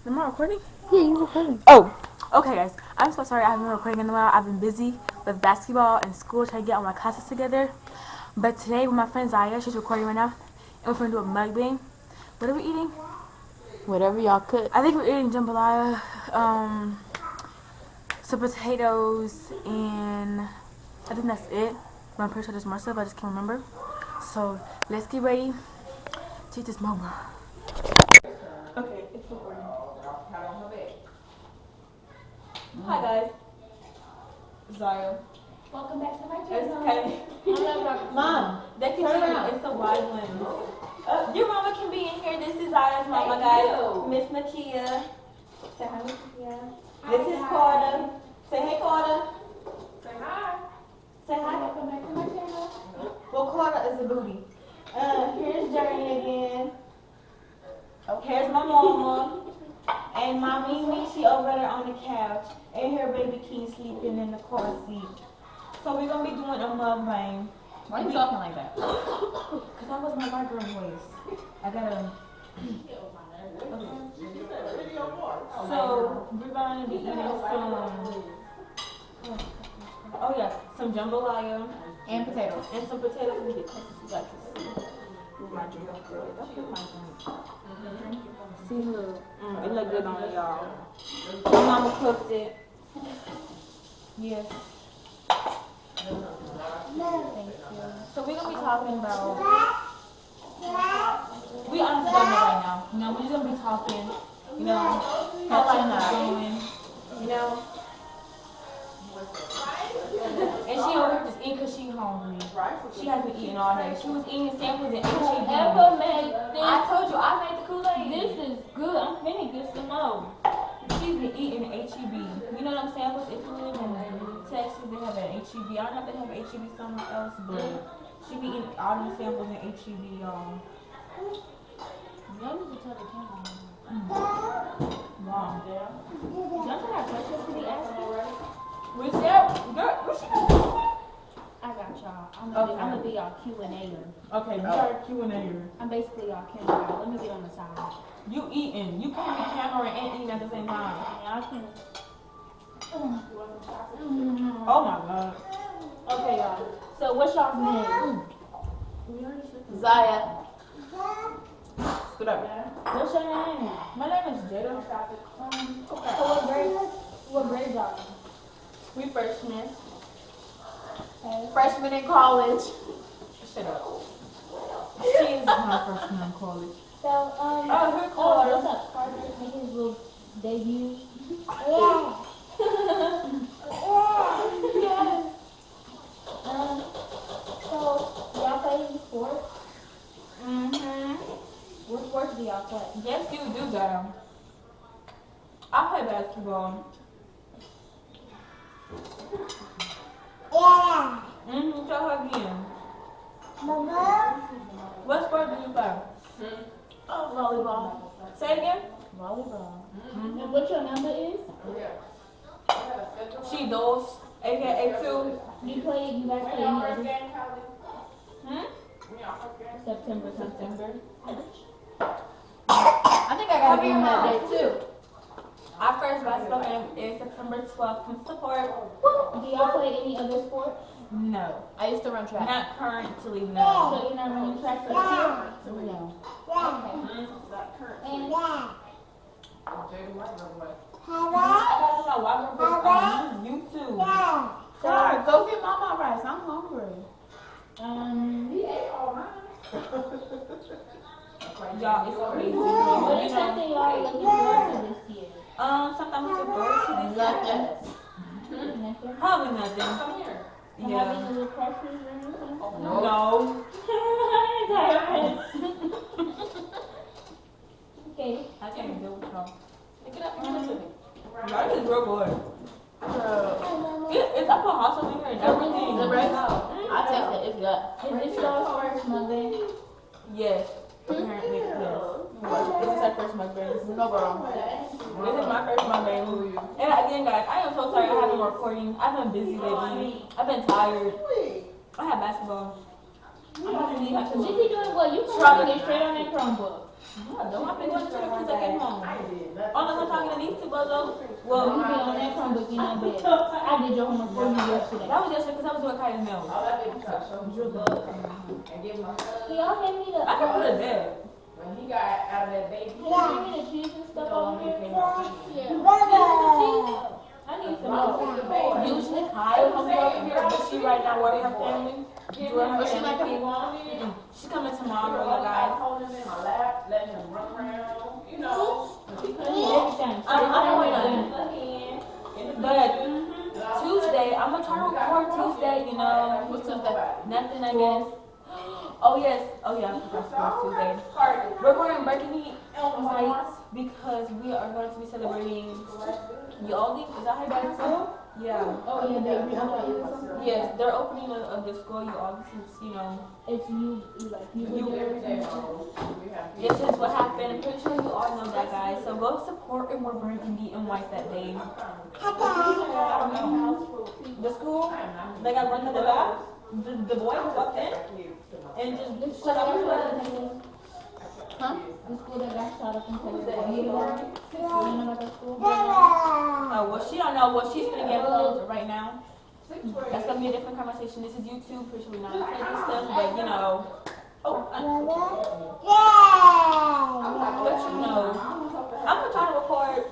Am I recording? Yeah, you recording. Oh, okay, guys. I'm so sorry I haven't been recording in a while. I've been busy with basketball and school trying to get all my classes together. But today with my friend Zaya, she's recording right now, and we're going to do a mukbang. What are we eating? Whatever y'all cook. I think we're eating jambalaya, some potatoes, and I think that's it. But I'm pretty sure there's more stuff. I just can't remember. So let's get ready to eat this mukbang. Okay, it's recording. Hi guys, Zaya. Welcome back to my It's channel. okay. Mom, they can see you. It's a wide lens. Your mama can be in here. This is Zaya's mama, guys. Miss Nakia. Say hi, Miss Nakia. This is Carter. Say hey, Carter. Say hi. Say hi. Welcome back to my channel. Well, Carter is a booty. Here's Journey again. Here's my mama. And my Mimi, she over there on the couch. And her baby King sleeping in the car seat. So we're going to be doing a mukbang. Why are you talking like that? Because that was my white girl voice. I gotta... So, we're going to be eating some... Oh yeah, some jambalaya. And potatoes. And some potatoes. Let me get close so you guys can see. With my drink. Don't put my drink. See, look. It look good on it, y'all. My mama cooked it. Yes. Thank you. So we're gonna be talking about. We honestly don't know right now. You know, we're just gonna be talking. You know, how life is going. You know. And she over here just eating because she's hungry. She hasn't eaten all day. She was eating samples and HEB. Whoever made this, I told you, I made the Kool-Aid. this is good. I'm finna get some more. She's been eating HEB. You know them samples? If you live in Texas, they have an HEB. I don't know if they have an HEB somewhere else, but she be eating all them samples in HEB, y'all. Y'all need to tell the camera. Wow. Don't you have questions to be asking? Where's that? Girl, where's she going? I got y'all. I'm Okay. gonna be y'all Q&A-er. Okay, we are Q&A. I'm basically y'all camera. Let me get on the side. You eating. You can't be camera and eating at the same time. Y'all can. Oh my god. Okay, y'all. So what's y'all's name? Zaya. Sit up. What's your name? My name is Jada. So what grade y'all in? We freshmen. Freshman in college. Shut up. She is my freshman in college. So, Oh, her Carter. what's up, Carter? Make his little debut. Yes. So, y'all play any sports? Mm-hmm. What sports do y'all play? Yes, you do, girl. I play basketball. Mm-hmm. Tell her again. What sport do you play? Oh, volleyball. Say it again. Volleyball. Mm-hmm. And what your number is? She does. AKA 2. You guys play any other Hmm? September. I think I gotta be on that day too. Our first basketball game is September 12th. Come support. Do y'all play any other sport? No. I used to run track. Not currently, So no. you're not running track for the year? No. Okay. And I got my water break on YouTube. God, go get mama rice. I'm hungry. Y'all, it's crazy. what is something y'all looking forward to this year? Something I'm looking forward to this year. Nothing? Probably nothing. Come here. Have Yeah. any little crushes or anything? No. Okay. I can't deal with y'all. Pick it up and give it to me. Y'all is real good. It's I put hot sauce in here and everything. Is it right? I taste it. It's good. Is this y'all's first mukbang? Yes. Apparently, yes. This is our first mukbang. No, bro. This is my first Monday. And again, guys, I am so sorry I haven't been recording. I've been busy lately. I've been tired. I have basketball. I'm about to leave after She be doing what? You Try can to- get straight on that Chromebook. No, I've been going to church since I came home. Unless I'm talking to these two bozos. Well, you Well, be on that Chromebook in that bed. I did your homework for you yesterday. that was yesterday because I was doing Kai's nails. Can y'all hand me the, I can put it there. When he got out of that baby, can y'all hand me the cheese and stuff over here? Yeah. I need some more. Usually Kyle comes over here, but she right now with her family. Doing her But she like family him thing. She coming tomorrow, you guys. holding him in my lap, letting him run around, you know. Everything. I don't want none. But Tuesday, I'm gonna try to record Tuesday, you know. What's Tuesday? Nothing, I guess. Oh yes. Oh yeah, I forgot Tuesday. We're wearing burgundy whites because we are going to be celebrating Yaldi. Is that how you guys say it? Yeah. Oh yeah, baby. I'm like, or something. Yes, they're opening the school Yaldi since, you know. It's you like you would do everything. This is what happened. I'm pretty sure you all know that, guys. So go support and wear burgundy and white that day. I don't know. The school, they got run to the back. The boy walked in and just shut up. Huh? The school that got shot up in Texas. You know about that school? Oh, well, she don't know. Well, she's gonna get clothes right now. That's gonna be a different conversation. This is YouTube. Pretty sure we're not gonna play this stuff, but you know. Oh, but you know, I'm gonna try to record.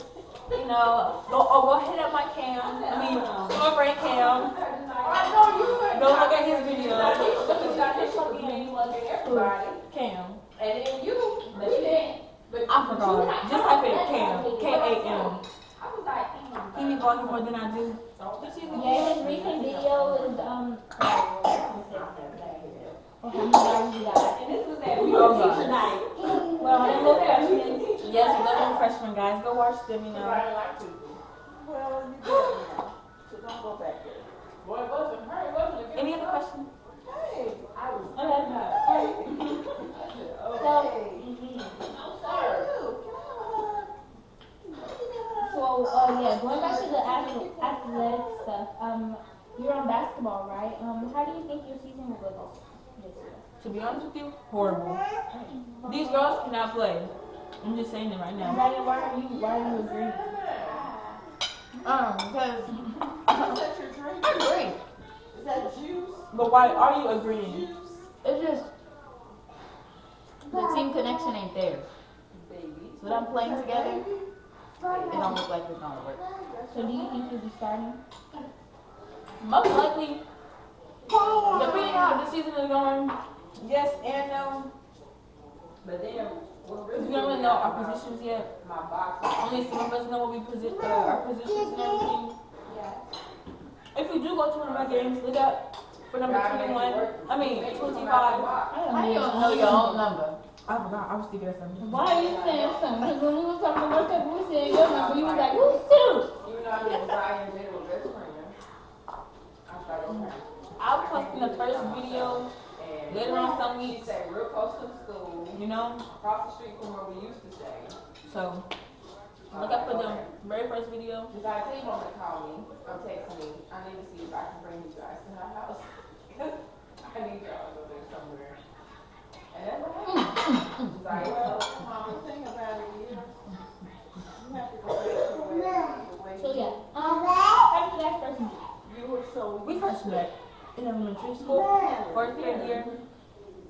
You know, go hit up my cam. I mean, my friend Cam. Go look at his video. Cam. And then you, but you didn't. I forgot. Just type it Cam. K-A-M. He be vlogging more than I do. Yeah, his recent video is how many hours you got? Oh, God. Well, them little freshmen. Yes, little freshmen, guys. Go watch them, you know. Well, you did now, so don't go back there. Boy, it wasn't her, it wasn't Any other questions? Hey, I was. Yeah, going back to the athletic stuff, you're on basketball, right? How do you think your season will go this year? To be honest with you, horrible. These girls cannot play. I'm just saying it right now. Why are you agreeing? Because Is that your drink? I agree. Is that juice? But why are you agreeing? It's just the team connection ain't there. Baby. So them playing together, it don't look like it's gonna work. So do you think you'll be starting? Most likely, depending on how the season is going, yes and no. But then, We don't really know our positions yet. my box. Only some of us know what our positions and everything. If we do go to one of our games, look up for number 21. I mean, 25. How you don't know your own number? I forgot. I was thinking of something. Why are you saying something? Because when we was talking about that, we said your number. You was like, who's two? Even though I didn't buy your middle best friend. I thought, okay. I'll post in the first video And later on some she weeks, stayed real close to the school, you know. across the street from where we used to stay. So look up for the very first video. The guy came home and called me, or texted me. I need to see if I can bring you guys to my house. I need y'all to go there somewhere. And that's what happened. He's like, well, mom, the thing about it is, you have to go back to the way So you yeah. How did that person do? You were so We first met in elementary school, fourth grade year.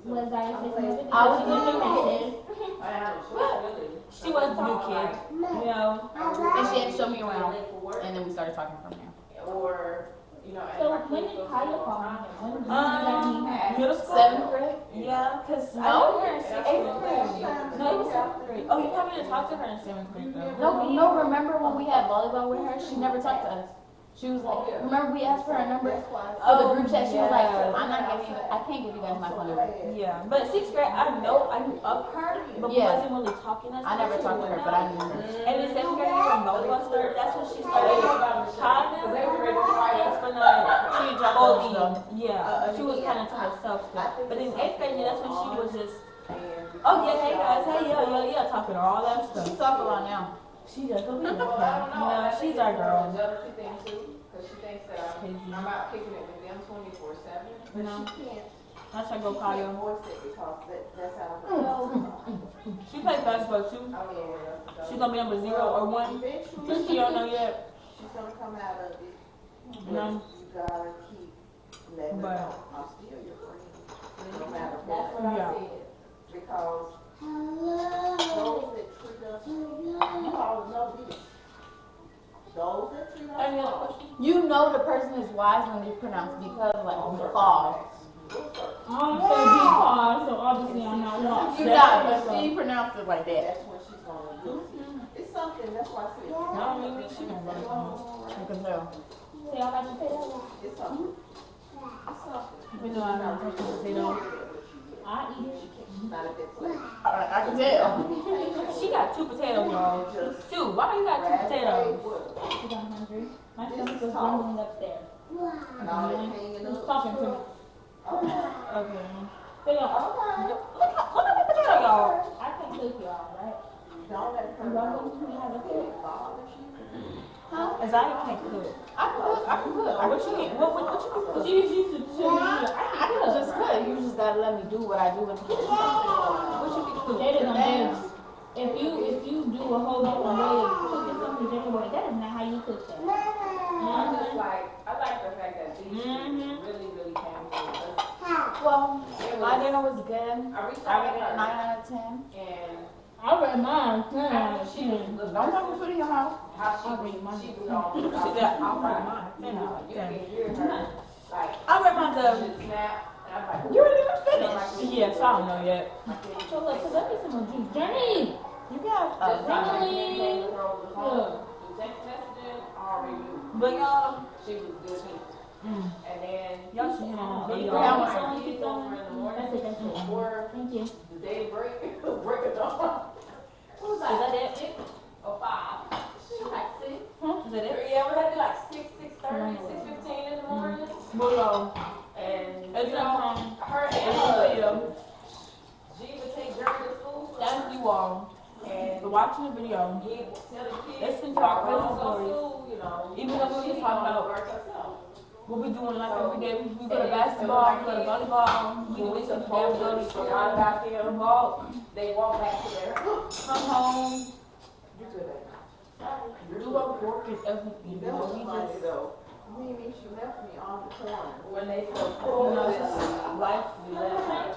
Was I something? I was the new kid, She was the new kid, you know. and she had to show me around, and then we started talking from there. Or, you know, So when did Kaya call me? When did you guys meet her? Middle school. 7th grade? Yeah, cause I No. knew her in 8th grade. No, it was 7th grade. Oh, you probably didn't talk to her in 7th grade though. No, remember when we had volleyball with her? She never talked to us. She was like, remember we asked for her number for the group chat? She was like, I'm not giving you, I can't give you guys my phone number. Yeah, but 6th grade, I knew of her, but we Yeah. wasn't really talking as I never much. talked to her, but I knew her. And in 7th grade, when volleyball started, that's when she started kind of bullying. Yeah, she was kind of to herself still. But in 8th grade, that's when she was just, oh yeah, hey guys, hey, yeah, talking all that She stuff. talk a lot now. She does, but we love her. You know, she's our girl. Jealousy thing too, because she thinks that I'm out kicking it with them 24/7. You know? She can't. I should go call you. Voice it because that's how. She plays basketball too. Oh yeah. She's gonna be number 0 or 1. Eventually, She don't know yet. she's gonna come out of it. No. You gotta keep letting her But- know. I'm still your friend. No matter That's what. what I Yeah. said. Because those that treat us, you all know this. Those that treat us Any other wrong, question? You know the person is wise when they pronounce because like the fall. I don't say because, so obviously I'm not lost. You got, but she pronounced it like that. that's when she's gonna do it. It's something, that's why I said. I don't mean she don't really know. You can tell. So y'all got your potatoes? It's something. It's something. We know I don't touch the potato. I eat it. Not a good place. I can tell. She got 2 potatoes, y'all. 2. Why you got 2 potatoes? Because I'm hungry. My stomach was rumbling upstairs. And all that hanging Who's up. talking to me? Okay. So y'all, Look at the potato, y'all. I can't cook y'all, right? Don't let her You y'all know. gonna teach me how to cook? It bothers you. As I can't cook. I can cook. I can cook. What you can? What you can cook? She used to tell me, I can just cook. You just gotta let me do what I do in the kitchen. What you can cook? Jada's on this. If you do a whole different way of cooking something different way, that is not how you cook that. I just I like the fact that these Mhm. really, really came to us. Well, my dinner was good. I reached I out rate to it a her 9 out of 10. and I read mine. after she was Don't let me put it in your mouth. how she I'll read mine. was all She said, I'll read mine. You know, you can hear her like I read mine she to. snap and I'm like, You didn't even finish. Yes, I don't know yet. So look, cause I need some more juice. Journey! You got just like Really? communicating with her over the phone, through text messaging, already knew. But y'all, She was good too. mm, And then y'all should hear my we video. bring Yeah, I our want kids over in the morning That's it. before Thank you. the day break, break of dawn. What was Is that it? 6 or 5? She was like 6. Is that it? Yeah, we had to be like 6, 6:30, 6:15 in the morning. Well, And it's you not know, time. her It's and a her, video. G would take Jerry to school. That's you all. And For watching the video. he would tell the kids, Listen to our y'all crazy go to stories. school, you know. Even though we She just talk gonna about work herself. what we doing like every day. We go to basketball, we go to volleyball, we do this and that, we go to school, Y'all out there, walk, they walk back to their come home, You good, baby. do our work and everything. You That know, was we funny just, though. Mimi, she left me on the corner. When they said, you know, it's just life. We live.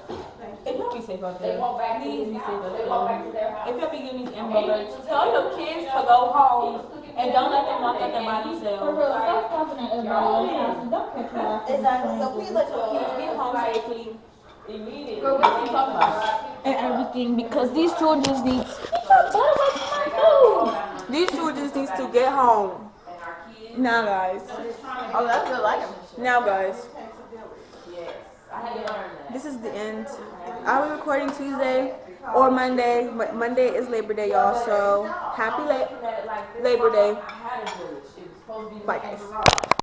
If y'all be safe out they there, walk back to please his be safe house. out They walk back there. to their house. If y'all be getting these Amber Alerts, tell your kids to go home and don't let them walk out there by For themselves. real, stop stopping at everybody else's house and don't catch your ass. Exactly. So please let your kids get home safely Immediately. Girl, what you talking about? and everything because these children needs these children needs to get home. Now guys. Oh, that's good. Like it. Now guys. Yes, I had to learn that. This is the end. I'll be recording Tuesday or Monday. But Monday is Labor Day, y'all. So happy Labor Day. I had to do it. It was supposed to be Bye, in guys. the garage.